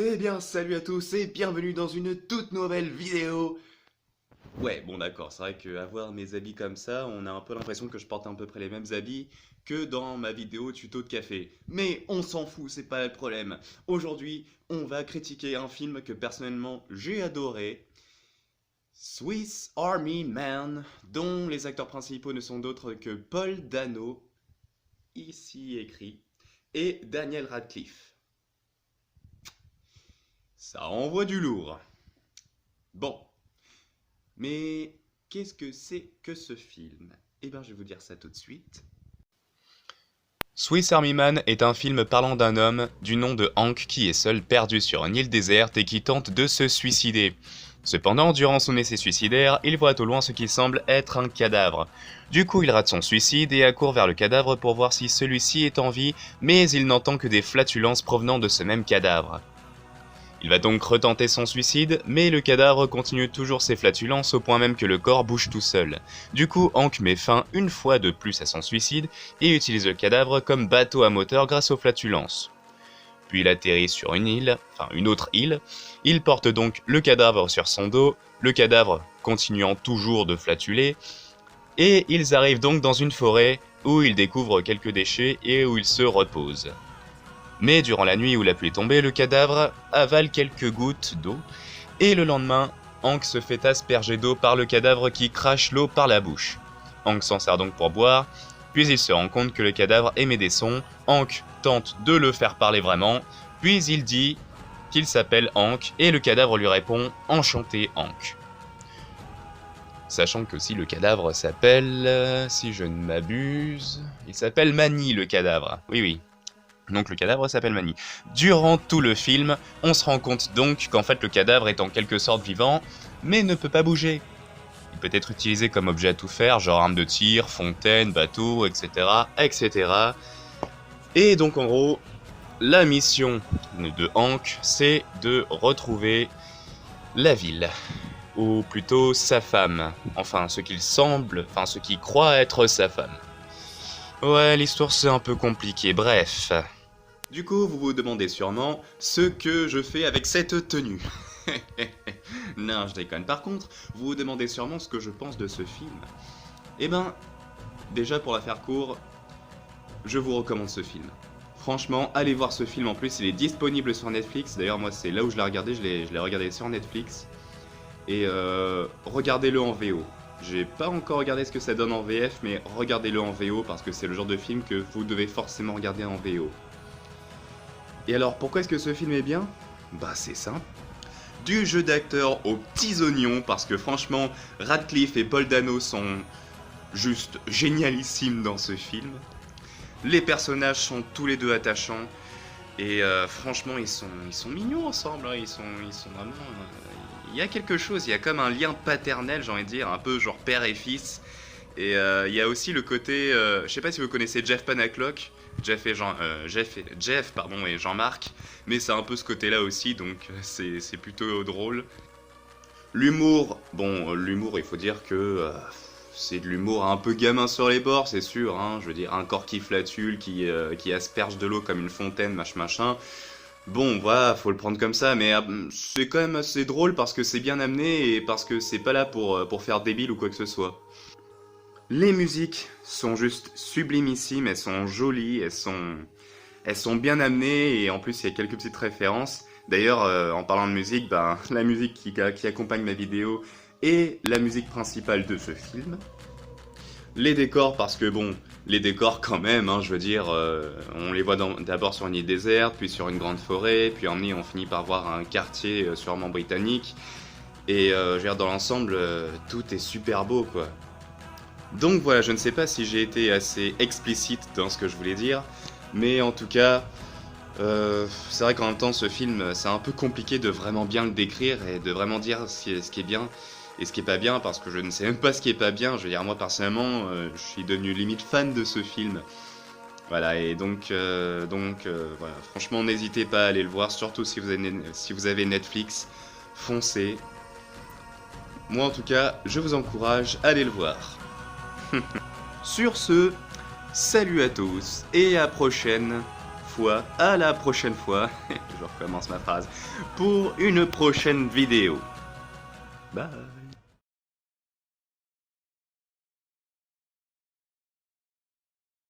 Eh bien, salut à tous et bienvenue dans une toute nouvelle vidéo. Ouais, bon d'accord, c'est vrai qu'avoir mes habits comme ça, on a un peu l'impression que je porte à peu près les mêmes habits que dans ma vidéo tuto de café. Mais on s'en fout, c'est pas le problème. Aujourd'hui, on va critiquer un film que personnellement j'ai adoré, Swiss Army Man, dont les acteurs principaux ne sont d'autres que Paul Dano, ici écrit, et Daniel Radcliffe. Ça envoie du lourd. Bon, mais qu'est-ce que c'est que ce film? Eh bien, je vais vous dire ça tout de suite. Swiss Army Man est un film parlant d'un homme du nom de Hank qui est seul perdu sur une île déserte et qui tente de se suicider. Cependant, durant son essai suicidaire, il voit au loin ce qui semble être un cadavre. Du coup, il rate son suicide et accourt vers le cadavre pour voir si celui-ci est en vie, mais il n'entend que des flatulences provenant de ce même cadavre. Il va donc retenter son suicide, mais le cadavre continue toujours ses flatulences au point même que le corps bouge tout seul. Du coup, Hank met fin une fois de plus à son suicide et utilise le cadavre comme bateau à moteur grâce aux flatulences. Puis il atterrit sur une autre île, il porte donc le cadavre sur son dos, le cadavre continuant toujours de flatuler, et ils arrivent donc dans une forêt où ils découvrent quelques déchets et où ils se reposent. Mais durant la nuit où la pluie est tombée, le cadavre avale quelques gouttes d'eau, et le lendemain, Hank se fait asperger d'eau par le cadavre qui crache l'eau par la bouche. Hank s'en sert donc pour boire, puis il se rend compte que le cadavre émet des sons. Hank tente de le faire parler vraiment, puis il dit qu'il s'appelle Hank, et le cadavre lui répond « Enchanté Hank ». Sachant que si le cadavre s'appelle, si je ne m'abuse, il s'appelle Manny le cadavre, oui. Donc le cadavre s'appelle Manny. Durant tout le film, on se rend compte donc qu'en fait le cadavre est en quelque sorte vivant, mais ne peut pas bouger. Il peut être utilisé comme objet à tout faire, genre arme de tir, fontaine, bateau, etc. etc. Et donc en gros, la mission de Hank, c'est de retrouver la ville. Ou plutôt sa femme. Enfin, ce qu'il croit être sa femme. Ouais, l'histoire c'est un peu compliqué, bref. Du coup, vous vous demandez sûrement ce que je fais avec cette tenue. Non, je déconne. Par contre, vous vous demandez sûrement ce que je pense de ce film. Eh ben, déjà pour la faire court, je vous recommande ce film. Franchement, allez voir ce film. En plus, il est disponible sur Netflix. D'ailleurs, moi, c'est là où je l'ai regardé. Je l'ai regardé sur Netflix. Et regardez-le en VO. J'ai pas encore regardé ce que ça donne en VF, mais regardez-le en VO parce que c'est le genre de film que vous devez forcément regarder en VO. Et alors, pourquoi est-ce que ce film est bien? Bah, c'est simple. Du jeu d'acteurs aux petits oignons, parce que franchement, Radcliffe et Paul Dano sont juste génialissimes dans ce film. Les personnages sont tous les deux attachants, et franchement, ils sont mignons ensemble, hein. Ils sont vraiment... il y a quelque chose, il y a comme un lien paternel, j'ai envie de dire, un peu genre père et fils. Et il y a aussi le côté, je sais pas si vous connaissez Jeff Panaclock, Jeff et Jean-Marc, mais c'est un peu ce côté-là aussi, donc c'est plutôt drôle. L'humour, l'humour, il faut dire que c'est de l'humour un peu gamin sur les bords, c'est sûr, hein, je veux dire, un corps qui flatule, qui asperge de l'eau comme une fontaine, machin. Bon, voilà, faut le prendre comme ça, mais c'est quand même assez drôle parce que c'est bien amené et parce que c'est pas là pour faire débile ou quoi que ce soit. Les musiques sont juste sublimissimes, elles sont jolies, elles sont bien amenées et en plus il y a quelques petites références. D'ailleurs, en parlant de musique, la musique qui accompagne ma vidéo est la musique principale de ce film. Les décors, parce que les décors quand même, hein, je veux dire, on les voit d'abord sur une île déserte, puis sur une grande forêt, puis on finit par voir un quartier sûrement britannique. Et je veux dire, dans l'ensemble, tout est super beau, quoi. Donc voilà, je ne sais pas si j'ai été assez explicite dans ce que je voulais dire, mais en tout cas, c'est vrai qu'en même temps, ce film, c'est un peu compliqué de vraiment bien le décrire et de vraiment dire ce qui est bien et ce qui est pas bien, parce que je ne sais même pas ce qui est pas bien. Je veux dire, moi personnellement, je suis devenu limite fan de ce film. Voilà, et donc voilà, franchement, n'hésitez pas à aller le voir, surtout si vous avez Netflix, foncez. Moi en tout cas, je vous encourage à aller le voir. Sur ce, salut à tous et à prochaine fois, à la prochaine fois, je recommence ma phrase, pour une prochaine vidéo. Bye.